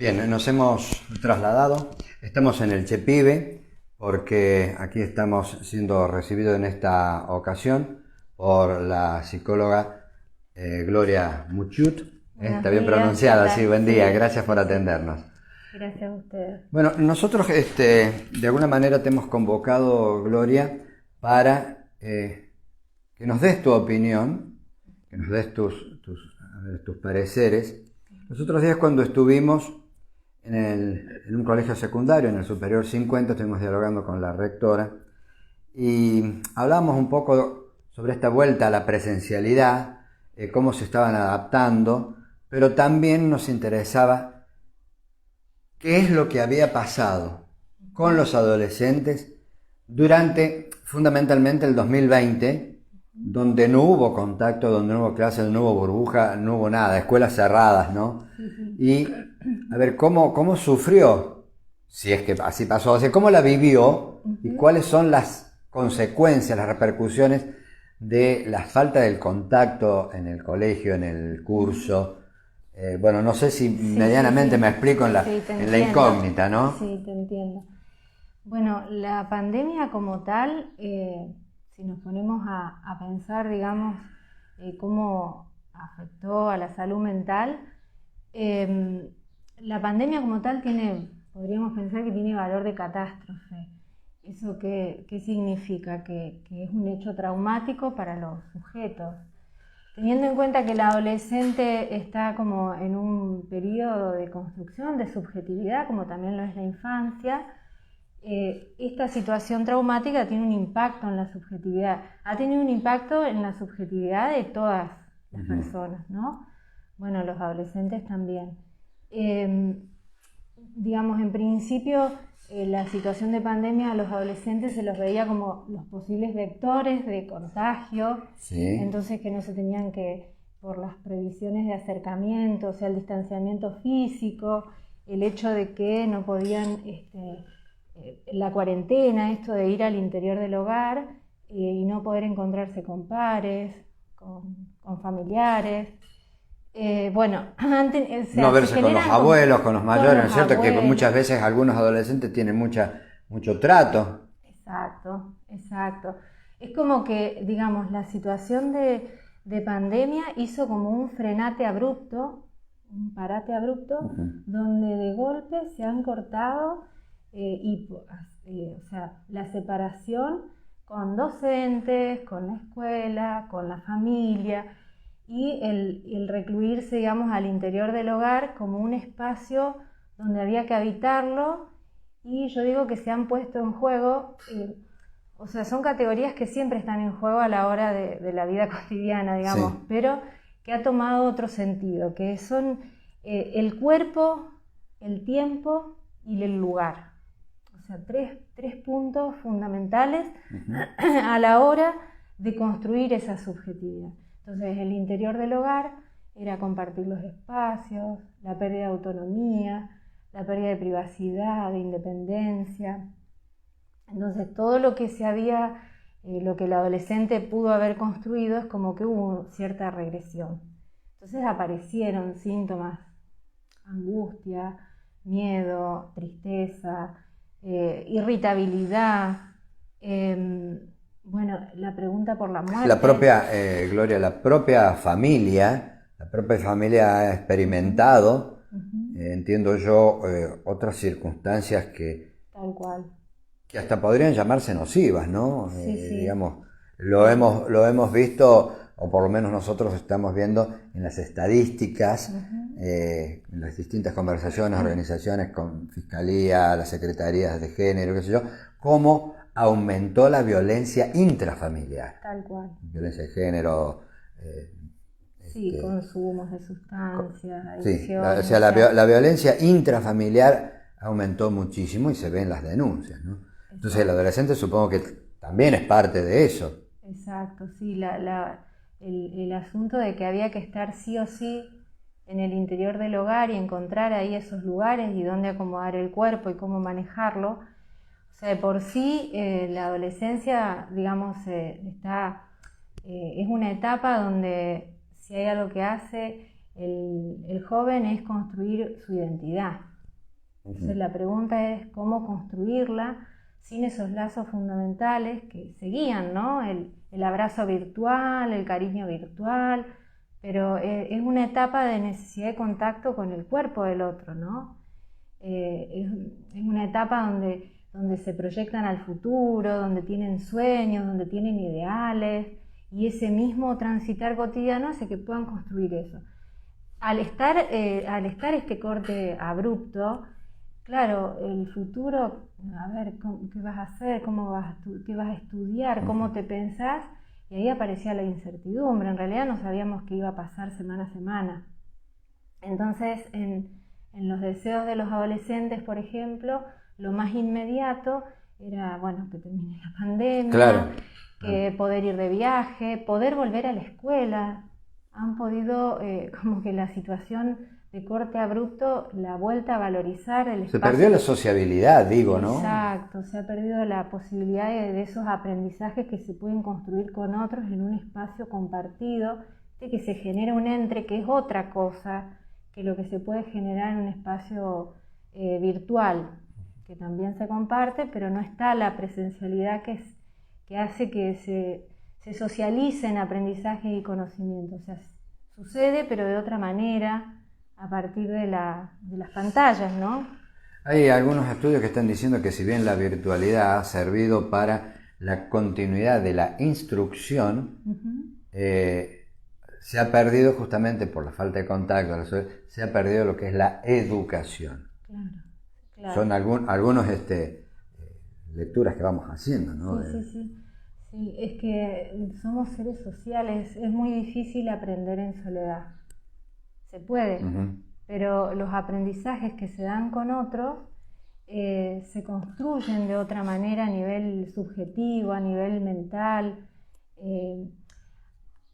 Bien, nos hemos trasladado, estamos en el Chepibe porque aquí estamos siendo recibidos en esta ocasión por la psicóloga Gloria Muchut. Buenos Está bien días, pronunciada, ¿qué tal? sí, buen día, Sí, gracias por sí, sí. atendernos. Gracias a ustedes. Bueno, nosotros de alguna manera te hemos convocado, Gloria, para que nos des tu opinión, que nos des tus pareceres. Los otros días cuando estuvimos en un colegio secundario, en el Superior 50, estuvimos dialogando con la rectora y hablamos un poco sobre esta vuelta a la presencialidad, cómo se estaban adaptando, pero también nos interesaba qué es lo que había pasado con los adolescentes durante fundamentalmente el 2020, donde no hubo contacto, donde no hubo clases, no hubo burbuja, no hubo nada, escuelas cerradas, ¿no? Y a ver, ¿cómo sufrió? Si es que así pasó, o sea, ¿cómo la vivió? Y cuáles son las consecuencias, las repercusiones de la falta del contacto en el colegio, en el curso. Bueno, no sé si medianamente me explico en Sí, te en la entiendo. incógnita, ¿no? Sí, te entiendo. Bueno, la pandemia como tal, si nos ponemos a pensar, digamos, cómo afectó a la salud mental, la pandemia como tal podríamos pensar que tiene valor de catástrofe. ¿Eso qué significa? Que es un hecho traumático para los sujetos. Teniendo en cuenta que el adolescente está como en un periodo de construcción de subjetividad, como también lo es la infancia, esta situación traumática tiene un impacto en la subjetividad. Ha tenido un impacto en la subjetividad de todas las personas, ¿no? Bueno, los adolescentes también. Digamos, en principio, la situación de pandemia a los adolescentes se los veía como los posibles vectores de contagio, Sí. entonces que no se tenían que, por las previsiones de acercamiento, o sea, el distanciamiento físico, el hecho de que no podían, la cuarentena, esto de ir al interior del hogar y no poder encontrarse con pares, con familiares. Bueno, antes, o sea, No verse con los abuelos, con los mayores, ¿no es cierto? Que abuelos. muchas veces algunos adolescentes tienen mucho trato. Exacto, exacto. Es como que, digamos, la situación de pandemia hizo como un frenate abrupto, un parate abrupto, donde de golpe se han cortado o sea, la separación con docentes, con la escuela, con la familia y el recluirse, digamos, al interior del hogar como un espacio donde había que habitarlo. Y yo digo que se han puesto en juego, o sea, son categorías que siempre están en juego a la hora de la vida cotidiana, digamos, Sí. pero que ha tomado otro sentido, que son el cuerpo, el tiempo y el lugar. O sea, tres puntos fundamentales a la hora de construir esa subjetividad. Entonces, el interior del hogar era compartir los espacios, la pérdida de autonomía, la pérdida de privacidad, de independencia. Entonces, todo lo que lo que el adolescente pudo haber construido es como que hubo cierta regresión. Entonces aparecieron síntomas, angustia, miedo, tristeza, irritabilidad, bueno, la pregunta por la muerte. La propia, Gloria, la propia familia ha experimentado, entiendo yo, otras circunstancias Tal cual. que hasta podrían llamarse nocivas, ¿no? Sí, sí. Digamos, lo hemos visto, o por lo menos nosotros estamos viendo en las estadísticas, en las distintas conversaciones, organizaciones con Fiscalía, las Secretarías de Género, qué sé yo, cómo aumentó la violencia intrafamiliar. Tal cual. Violencia de género. Sí, consumos de sustancias, Sí, adicciones. o sea, la violencia intrafamiliar aumentó muchísimo y se ven las denuncias, ¿no? Entonces el adolescente supongo que también es parte de eso. Exacto, sí, el asunto de que había que estar sí o sí en el interior del hogar y encontrar ahí esos lugares y dónde acomodar el cuerpo y cómo manejarlo. O sea, de por sí la adolescencia, digamos, es una etapa donde si hay algo que hace el joven es construir su identidad. Entonces la pregunta es cómo construirla sin esos lazos fundamentales que seguían, ¿no? El abrazo virtual, el cariño virtual, pero es una etapa de necesidad de contacto con el cuerpo del otro, ¿no? Es una etapa donde se proyectan al futuro, donde tienen sueños, donde tienen ideales, y ese mismo transitar cotidiano hace que puedan construir eso. Al estar este corte abrupto, claro, el futuro, a ver, ¿qué vas a hacer? ¿Qué vas a estudiar? ¿Cómo te pensás? Y ahí aparecía la incertidumbre. En realidad no sabíamos qué iba a pasar semana a semana. Entonces, en los deseos de los adolescentes, por ejemplo, lo más inmediato era, bueno, que termine la pandemia, claro, que poder ir de viaje, poder volver a la escuela. Han podido, como que la situación de corte abrupto, la vuelta a valorizar el espacio. Se perdió la sociabilidad, digo, ¿no? Exacto, se ha perdido la posibilidad de esos aprendizajes que se pueden construir con otros en un espacio compartido, de que se genera un entre, que es otra cosa que lo que se puede generar en un espacio virtual, que también se comparte, pero no está la presencialidad que hace que se socialicen aprendizajes y conocimientos. O sea, sucede, pero de otra manera, a partir de las pantallas, ¿no? Hay algunos estudios que están diciendo que si bien la virtualidad ha servido para la continuidad de la instrucción, se ha perdido justamente por la falta de contacto, se ha perdido lo que es la educación. Claro. Son algunos lecturas que vamos haciendo, ¿no? Sí, es que somos seres sociales, es muy difícil aprender en soledad. Se puede, pero los aprendizajes que se dan con otros se construyen de otra manera a nivel subjetivo, a nivel mental.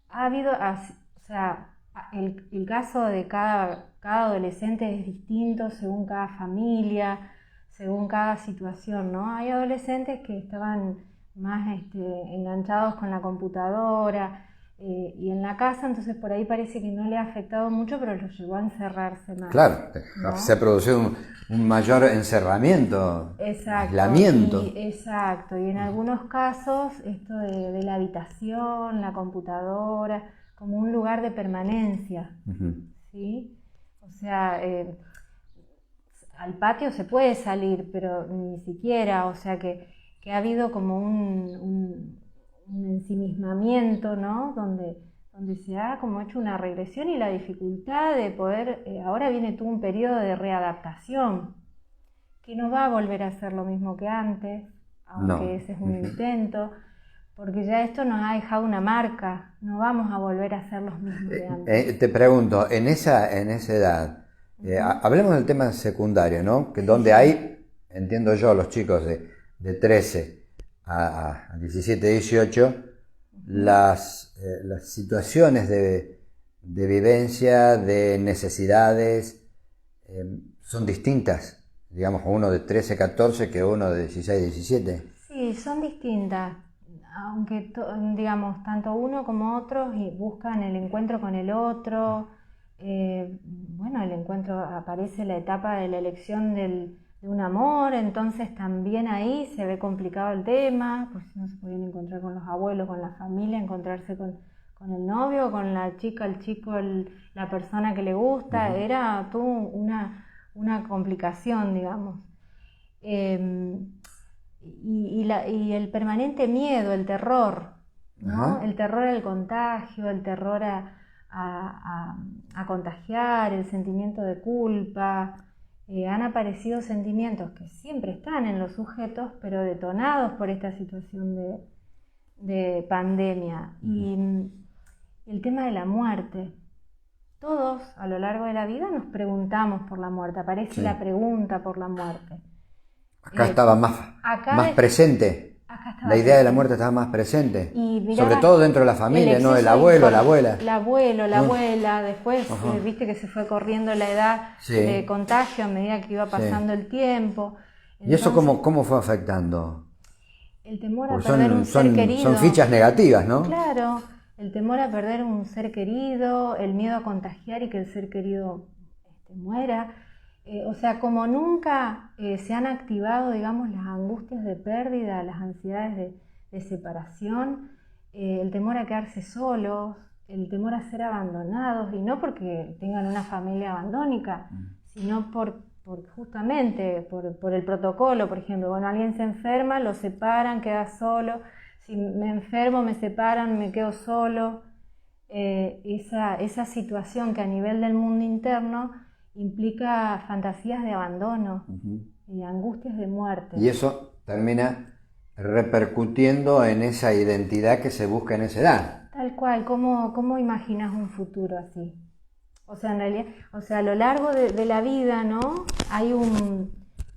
Ha habido, o sea, el caso de cada adolescente es distinto según cada familia, según cada situación, ¿no? Hay adolescentes que estaban más enganchados con la computadora, y en la casa, entonces por ahí parece que no le ha afectado mucho, pero lo llevó a encerrarse más. Claro, ¿no? Se ha producido un mayor encerramiento, aislamiento. Exacto, y en algunos casos esto de la habitación, la computadora, como un lugar de permanencia, ¿sí? O sea, al patio se puede salir, pero ni siquiera, o sea que ha habido como un ensimismamiento, ¿no? Donde se ha como hecho una regresión y la dificultad de poder, ahora viene todo un periodo de readaptación, que no va a volver a ser lo mismo que antes, aunque ese es un intento, porque ya esto nos ha dejado una marca, no vamos a volver a ser los mismos de antes. Te pregunto, en esa edad, hablemos del tema secundario, ¿no? Que donde hay, entiendo yo, los chicos de 13 a 17, 18, las situaciones de vivencia, de necesidades, son distintas, digamos, uno de 13, 14 que uno de 16, 17. Sí, son distintas, aunque digamos, tanto uno como otros buscan el encuentro con el otro. Bueno, el encuentro, aparece la etapa de la elección de un amor, entonces también ahí se ve complicado el tema, pues no se podían encontrar con los abuelos, con la familia, encontrarse con el novio, con la chica, el chico, la persona que le gusta, era todo una complicación, digamos. Y el permanente miedo, el terror, ¿no? El terror al contagio, el terror a contagiar, el sentimiento de culpa. Han aparecido sentimientos que siempre están en los sujetos, pero detonados por esta situación de pandemia. Y el tema de la muerte. Todos a lo largo de la vida nos preguntamos por la muerte, aparece la pregunta por la muerte. Acá estaba más presente. La idea de la muerte estaba más presente. Y mirá, sobre todo dentro de la familia, ¿no? El abuelo, la abuela. El abuelo, la abuela. Después, viste que se fue corriendo la edad de contagio a medida que iba pasando el tiempo. Entonces, ¿y eso cómo fue afectando? El temor a perder un ser querido. Son fichas negativas, ¿no? Claro. el temor a perder un ser querido, el miedo a contagiar y que el ser querido muera. O sea, como nunca se han activado, digamos, las angustias de pérdida, las ansiedades de separación, el temor a quedarse solos, el temor a ser abandonados, y no porque tengan una familia abandónica, sino justamente por el protocolo. Por ejemplo, bueno, alguien se enferma, lo separan, queda solo. Si me enfermo, me separan, me quedo solo. Esa situación que a nivel del mundo interno implica fantasías de abandono y angustias de muerte. Y eso termina repercutiendo en esa identidad que se busca en esa edad. Tal cual. ¿Cómo imaginas un futuro así? O sea, en realidad, a lo largo de la vida, ¿no? Hay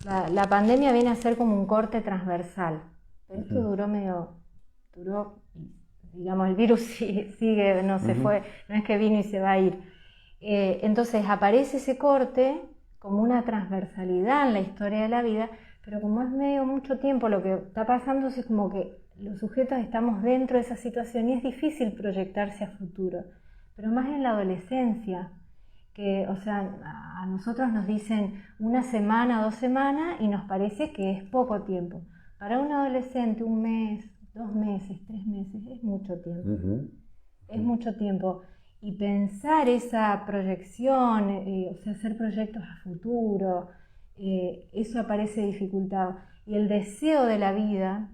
la pandemia viene a ser como un corte transversal. Pero esto duró, digamos, el virus sigue, no se fue, no es que vino y se va a ir. Entonces aparece ese corte como una transversalidad en la historia de la vida, pero como es medio mucho tiempo lo que está pasando, es como que los sujetos estamos dentro de esa situación y es difícil proyectarse a futuro, pero más en la adolescencia, que, o sea, a nosotros nos dicen 1 semana, 2 semanas y nos parece que es poco tiempo. Para un adolescente 1 mes, 2 meses, 3 meses es mucho tiempo. Es mucho tiempo. Y pensar esa proyección, o sea, hacer proyectos a futuro, eso aparece dificultado. Y el deseo de la vida,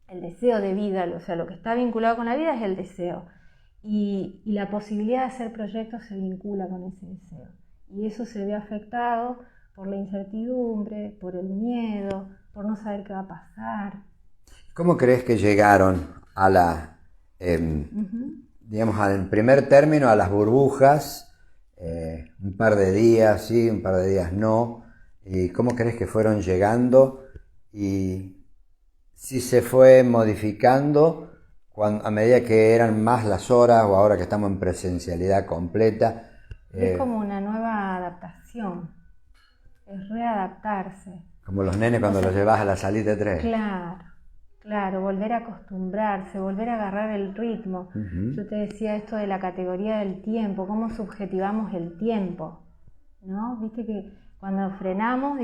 el deseo de vida, o sea, lo que está vinculado con la vida es el deseo. Y la posibilidad de hacer proyectos se vincula con ese deseo. Y eso se ve afectado por la incertidumbre, por el miedo, por no saber qué va a pasar. ¿Cómo crees que llegaron a digamos, al primer término, a las burbujas? Un par de días sí, un par de días no. ¿Y cómo crees que fueron llegando? Y si se fue modificando a medida que eran más las horas o ahora que estamos en presencialidad completa. Es como una nueva adaptación, es readaptarse. Como los nenes cuando los llevas a la salita de tren. Claro, volver a acostumbrarse, volver a agarrar el ritmo. Yo te decía esto de la categoría del tiempo, cómo subjetivamos el tiempo, ¿no? Viste que cuando frenamos,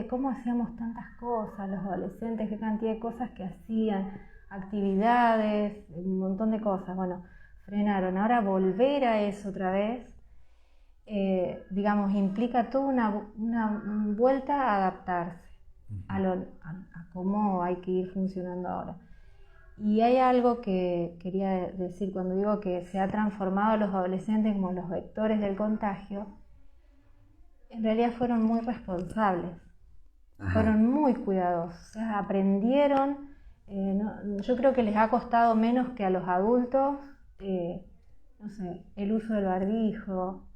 cómo hacíamos tantas cosas, los adolescentes, qué cantidad de cosas que hacían, actividades, un montón de cosas. Bueno, frenaron. Ahora volver a eso otra vez, digamos, implica toda una vuelta a adaptarse a cómo hay que ir funcionando ahora. Y hay algo que quería decir cuando digo que se ha transformado a los adolescentes como los vectores del contagio. En realidad fueron muy responsables, fueron muy cuidadosos, o sea, aprendieron. Yo creo que les ha costado menos que a los adultos, no sé, el uso del barbijo,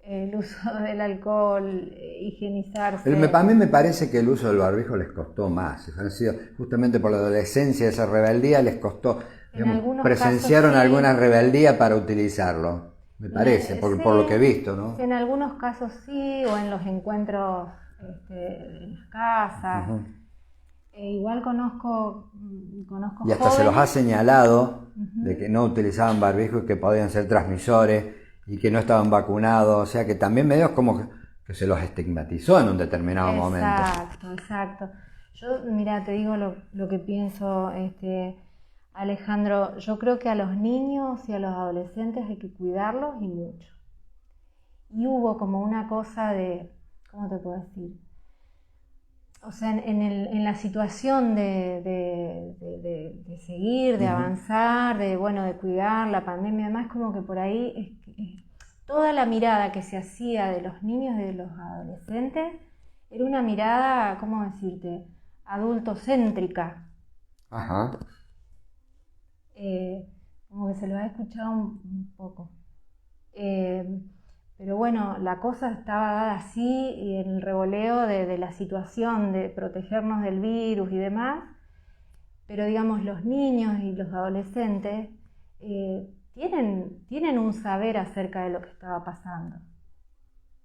el uso del alcohol, higienizarse. A mí me parece que el uso del barbijo les costó más. Han sido justamente por la adolescencia, esa rebeldía les costó. Digamos, presenciaron alguna rebeldía para utilizarlo, me parece, por lo que he visto, ¿no? En algunos casos sí, o en los encuentros en las casas. Igual conozco y hasta jóvenes, se los ha señalado de que no utilizaban barbijo y que podían ser transmisores y que no estaban vacunados, o sea que también medio como que se los estigmatizó en un determinado momento. Exacto. Yo, mira, te digo lo que pienso, Alejandro. Yo creo que a los niños y a los adolescentes hay que cuidarlos y mucho. Y hubo como una cosa de, ¿cómo te puedo decir? O sea, en la situación de seguir, de avanzar, de cuidar la pandemia, además como que por ahí toda la mirada que se hacía de los niños y de los adolescentes era una mirada, ¿cómo decirte?, adultocéntrica. Como que se lo ha escuchado un poco. Pero bueno, la cosa estaba dada así y en el revoleo de la situación de protegernos del virus y demás, pero digamos los niños y los adolescentes tienen un saber acerca de lo que estaba pasando,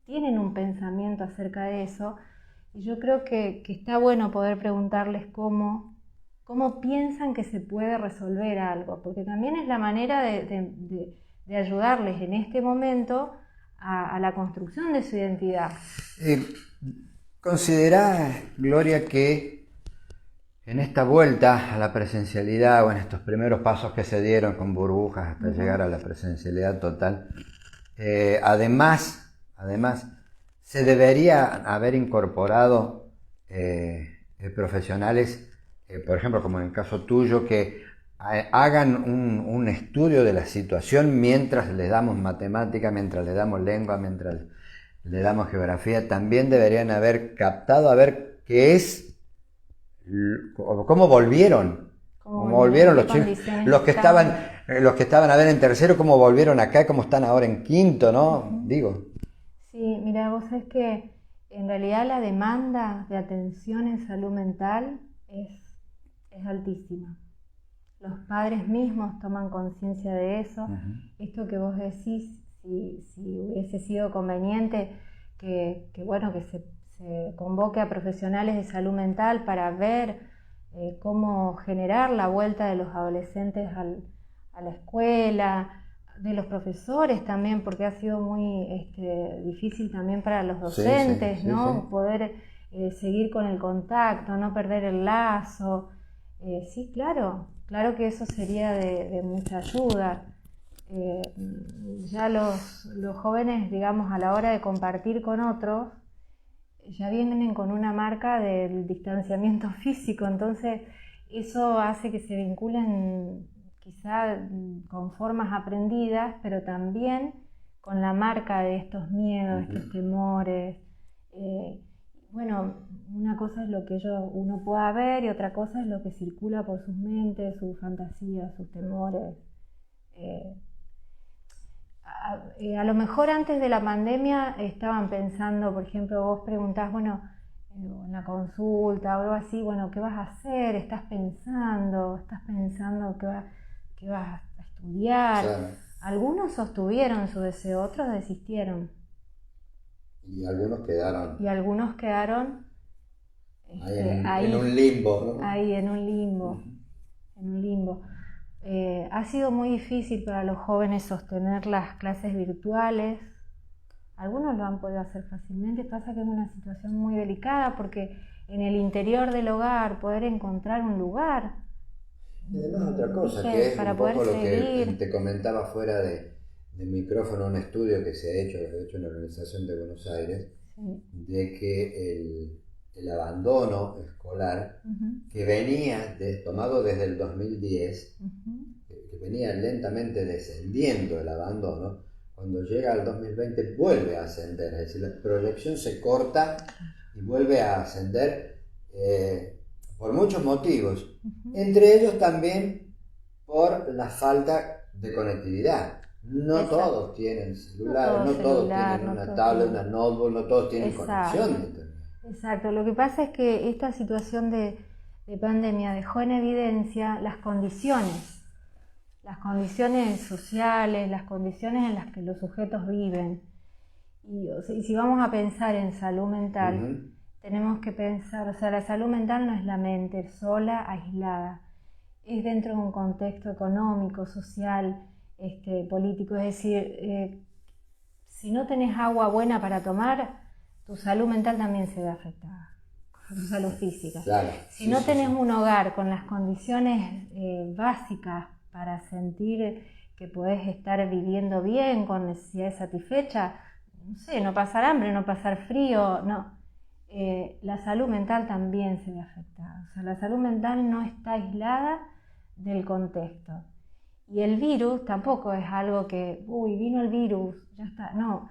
tienen un pensamiento acerca de eso y yo creo que está bueno poder preguntarles cómo cómo piensan que se puede resolver algo, porque también es la manera de ayudarles en este momento a la construcción de su identidad. ¿Considerás, Gloria, que en esta vuelta a la presencialidad o en estos primeros pasos que se dieron con burbujas hasta llegar a la presencialidad total, además, se debería haber incorporado profesionales, por ejemplo, como en el caso tuyo, que hagan un estudio de la situación mientras les damos matemática, mientras les damos lengua, mientras le damos geografía? También deberían haber captado a ver qué es, cómo volvieron los chicos, los que estaban a ver en tercero, cómo volvieron acá, cómo están ahora en quinto, ¿no? Digo. Sí, mira, vos sabés que en realidad la demanda de atención en salud mental es altísima. Los padres mismos toman conciencia de eso. Esto que vos decís, si hubiese sido conveniente que se convoque a profesionales de salud mental para ver cómo generar la vuelta de los adolescentes a la escuela, de los profesores también, porque ha sido muy difícil también para los docentes, ¿no? Sí. Poder seguir con el contacto, no perder el lazo. Sí, claro que eso sería de mucha ayuda. Ya los jóvenes, digamos, a la hora de compartir con otros, ya vienen con una marca del distanciamiento físico, entonces eso hace que se vinculen quizá con formas aprendidas, pero también con la marca de estos miedos, estos temores. Bueno, una cosa es lo que uno pueda ver y otra cosa es lo que circula por sus mentes, sus fantasías, sus temores. A lo mejor antes de la pandemia estaban pensando, por ejemplo, vos preguntás, bueno, en la consulta o algo así, bueno, ¿qué vas a hacer? ¿Estás pensando qué vas a estudiar? Claro. Algunos sostuvieron su deseo, otros desistieron. Y algunos quedaron ahí en un limbo, ¿no? Ahí en un limbo. Ha sido muy difícil para los jóvenes sostener las clases virtuales. Algunos lo han podido hacer fácilmente, pasa que es una situación muy delicada porque en el interior del hogar poder encontrar un lugar. Y además otra cosa, que es para un poco lo que te comentaba fuera de micrófono, un estudio que se ha hecho en la Organización de Buenos Aires, de que el abandono escolar que venía tomado desde el 2010, que venía lentamente descendiendo el abandono, cuando llega al 2020 vuelve a ascender, es decir, la proyección se corta y vuelve a ascender por muchos motivos, entre ellos también por la falta de conectividad. No todos tienen celular, no todos tienen una tablet, una notebook, no todos tienen conexión de internet. Exacto, lo que pasa es que esta situación de pandemia dejó en evidencia las condiciones sociales, las condiciones en las que los sujetos viven. Y si vamos a pensar en salud mental, tenemos que pensar, la salud mental no es la mente sola, aislada, es dentro de un contexto económico, social, político, es decir, si no tenés agua buena para tomar, tu salud mental también se ve afectada, tu salud física. Claro, si no tenés un hogar con las condiciones básicas para sentir que podés estar viviendo bien, con necesidades satisfechas, no pasar hambre, no pasar frío, la salud mental también se ve afectada. La salud mental no está aislada del contexto. Y el virus tampoco es algo que, vino el virus, ya está, no.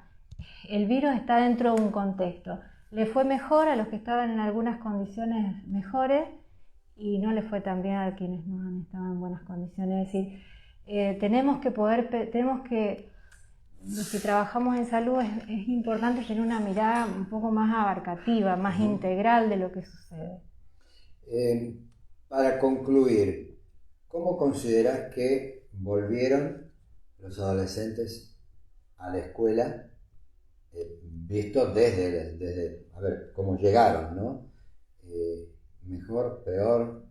El virus está dentro de un contexto. Le fue mejor a los que estaban en algunas condiciones mejores y no le fue tan bien a quienes no han estado en buenas condiciones. Es decir, los que trabajamos en salud es importante tener una mirada un poco más abarcativa, más integral de lo que sucede. Para concluir, ¿cómo considerás que volvieron los adolescentes a la escuela? Visto desde a ver cómo llegaron, ¿no? Mejor, peor.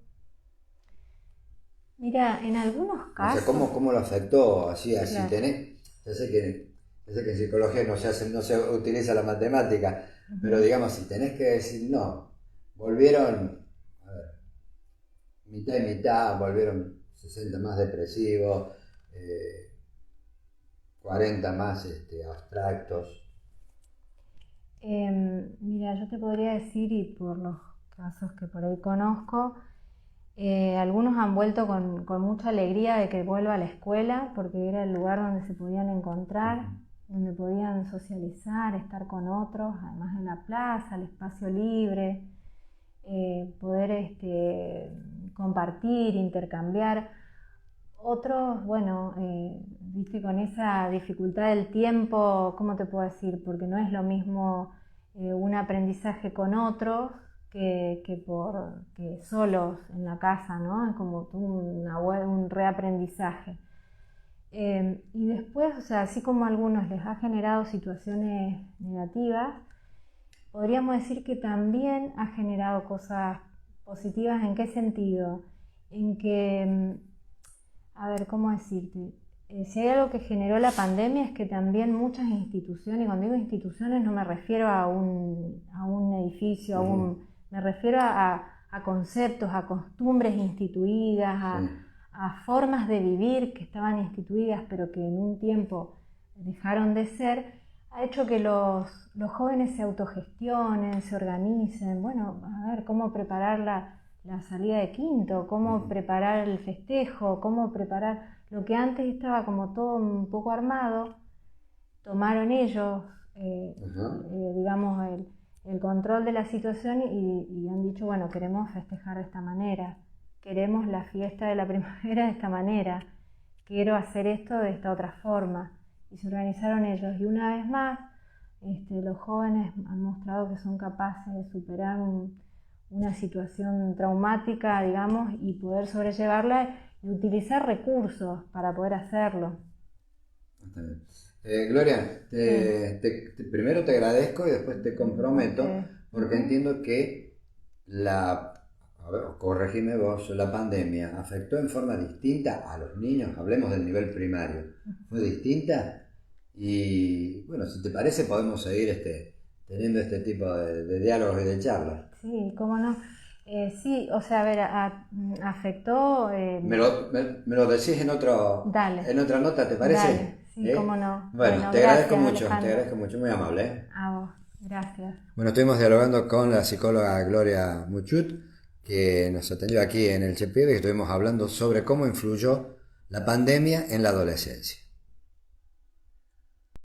Mira, en algunos casos... O sea, ¿cómo lo afectó? Así Claro. tenés... Yo sé que en psicología no se utiliza la matemática, pero digamos, si tenés que decir, no, volvieron, a ver, mitad y mitad, volvieron 60 más depresivos, 40 más abstractos. Mira, yo te podría decir, y por los casos que por ahí conozco, algunos han vuelto con mucha alegría de que vuelva a la escuela, porque era el lugar donde se podían encontrar, donde podían socializar, estar con otros, además en la plaza, el espacio libre, poder compartir, intercambiar. Otros, bueno, viste, con esa dificultad del tiempo, ¿cómo te puedo decir? Porque no es lo mismo un aprendizaje con otros que solos en la casa, ¿no? Es como un reaprendizaje. Y después, o sea, así como a algunos les ha generado situaciones negativas, podríamos decir que también ha generado cosas positivas. ¿En qué sentido? En que, a ver, ¿cómo decirte? Si hay algo que generó la pandemia es que también muchas instituciones, y cuando digo instituciones no me refiero a un edificio, me refiero a conceptos, a costumbres instituidas, a formas de vivir que estaban instituidas pero que en un tiempo dejaron de ser, ha hecho que los jóvenes se autogestionen, se organicen. Bueno, a ver, cómo preparar la salida de quinto, cómo preparar el festejo, cómo preparar lo que antes estaba como todo un poco armado. Tomaron ellos, digamos, el control de la situación y han dicho, bueno, queremos festejar de esta manera, queremos la fiesta de la primavera de esta manera, quiero hacer esto de esta otra forma. Y se organizaron ellos. Y una vez más, los jóvenes han mostrado que son capaces de superar una situación traumática, digamos, y poder sobrellevarla y utilizar recursos para poder hacerlo. Está bien. Gloria, primero te agradezco y después te comprometo, porque entiendo que a ver, corregime vos, la pandemia afectó en forma distinta a los niños, hablemos del nivel primario, fue distinta y bueno, si te parece podemos seguir teniendo este tipo de diálogos y de charlas. Sí, cómo no. Sí, o sea, a ver, afectó... Me lo decís Dale. en otra nota, ¿te parece? Dale, sí, cómo no. Bueno, te agradezco mucho, muy amable. A vos, gracias. Bueno, estuvimos dialogando con la psicóloga Gloria Muchut, que nos atendió aquí en el CEPIEB, y estuvimos hablando sobre cómo influyó la pandemia en la adolescencia.